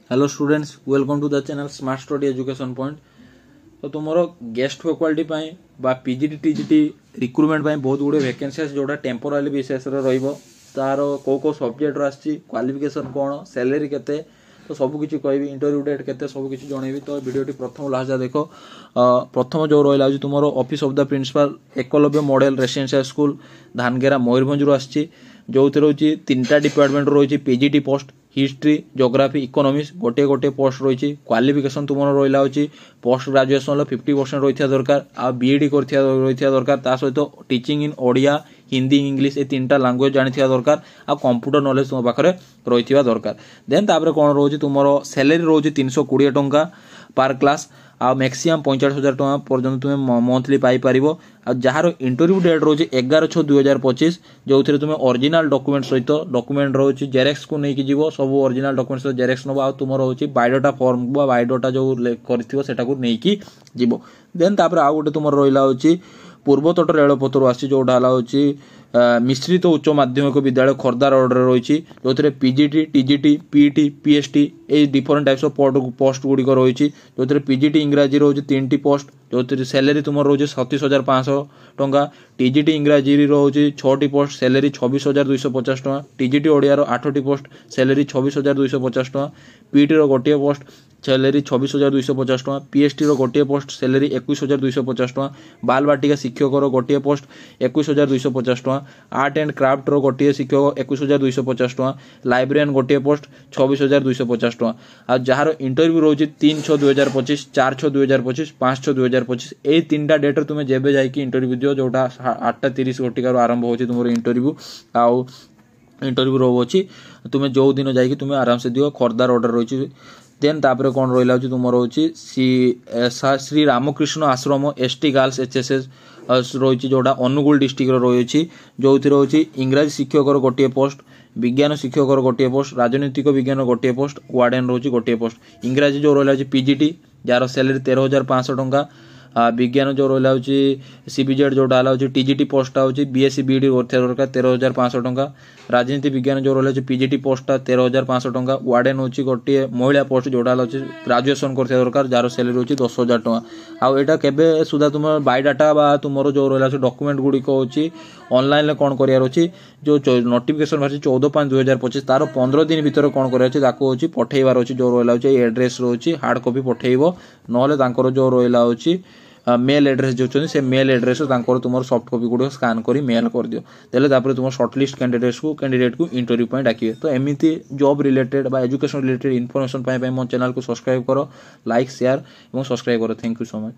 Hello students, welcome to the channel smart study education point. तो तुम guest faculty बा PGT TGT recruitment बहुत गुड़े वैकेंसी आस जोटा टेम्पोरारी बेसिस तार कौ सब्जेक्ट आसी क्वालिफिकेशन कौन सैलरी केते तो सबकि कह इंटरव्यू डेट केते सबकि जनइबी। तो वीडियोटी प्रथम लास्ट जा देख। प्रथम जो रहा तुम office of the principal Eklavya model residential school Dhangera Mayurbhanj आसी जो रही तीनटा डिपार्टमेंट रही PGT post history geography economics गोटे गोटे पोस्ट रही। क्वालिफिकेशन तुम रहा पोस्ट ग्रेजुएशन 50% रही दरकार आ बीएडी कर दरकार ता सहित teaching in Odia Hindi English ये तीनटा लैंग्वेज जानी दरकार आ कंप्यूटर नॉलेज तुम पाखे रही दरकार। देन तापर कौन रोज तुम सैलरी रोज 320 टंका पर क्लास आ मैक्सिमम 45,000 टका पर्यटन तुम्हें मंथली पाइपर। जार इंटरव्यू डेट रोज 11/6/2025 जो थे तुम्हें ओरिजिनल डॉक्यूमेंट सहित डॉक्यूमेंट रोचे जेरेक्स को लेकिन जीव सब ओरिजिनल डॉक्यूमेंट सहित जेरेक्स नब आ तुम रोचे बायोडाटा फॉर्म बायोडाटा जो करके जीव। देन तापर आउ गोटे तुम रहा पूर्वतट रेलपथर आसी जोटा मिश्रित उच्च माध्यमिक विद्यालय खोर्धा रोड रही जो थे पीजीटी टीजीटी पीटी पीएसटी ये डिफरेंट टाइप्स ऑफ पोस्ट गुड़िक रही जो थे पीजीटी इंग्राजी रोज 3टी पोस्ट जो थे सैलरी तुम रोज 37,500 टंका टीजीटी इंग्राजी रोज 6टी पोस्ट सैलरी 26,250 टंका टीजीटी ओडिया 8टी पोस्ट सैलरी 26,250 टंका पीटी गोटे पोस्ट सैलरी 26,250 टंका पीएसटी गोटे पोस्ट सैलरी 21,250 टंका बाल बाटिका शिक्षक गोटे पोस्ट 21,250 टंका आर्ट एंड क्राफ्ट गोटे शिक्षक 21,250 टंका लाइब्रेरियन गोटे पोस्ट 26,250 टंका आ जार इंटरव्यू रोज 3/6/2025 4/6/2025 5/6/2025 ये तीनटा डेट तुम जेबे जाइए इंटरव्यू दियो जोटा 8:30 घटिकार आरंभ हो तुम इंटरव्यू आउ इंटरव्यू रोचे तुम्हें जो दिन जाकि तुम आराम से दियो खोर्धा रोड रही। देन तापर कौन रहा तुम रोचे श्री रामकृष्ण आश्रम एसटी गर्ल्स एचएसएस रही जोटा अनुगुल डिस्ट्रिक्ट रही जो रही इंग्राजी शिक्षक गोटे पोस्ट विज्ञान शिक्षक गोटे पोस्ट राजनीतिक विज्ञान गोटे पोस्ट वार्डन रोचे गोटे पोस्ट इंग्राजी जो रहा पीजीटी जार सैलरी 13,500 टंका विज्ञान जो रहा सीबीजेड जोटा टीजीटी पोस्ट हूँ बीएससी बीडी दरकार 13,500 टंका राजनीति विज्ञान जो रहा पीजीटी पोस्ट 13,500 टंका वार्डन हूँ गोटे महिला पोस्ट जोटा ग्रेजुएशन कर दरकार जार सैलरी हूँ 10,000 टंका आउ यहाँ केबे सुधा तुम बायोडाटा बा तुम जो रहा डॉक्यूमेंट गुड़िक हूँ ऑनलाइन कौन करार अच्छी जो नोटिफिकेशन बाहर 14/5/2025 तार 15 दिन भीतर कौन करार हूँ पठेबार अच्छी जो रहा एड्रेस रोचे हार्ड कॉपी पठेब ना जो रहा मेल एड्रेस जो से मेल एड्रेस तुम सॉफ्ट कॉपी गुड़ स्कान कर मेल कर दियो देले तुम शॉर्टलिस्ट कैंडिडेट को इंटरव्यू डाकिए। तो एमती जॉब रिलेटेड बा एजुकेशन रिलेटेड इनफॉरमेशन मो चैनल को सब्सक्राइब करो लाइक शेयर और सब्सक्राइब करो। Thank you so much.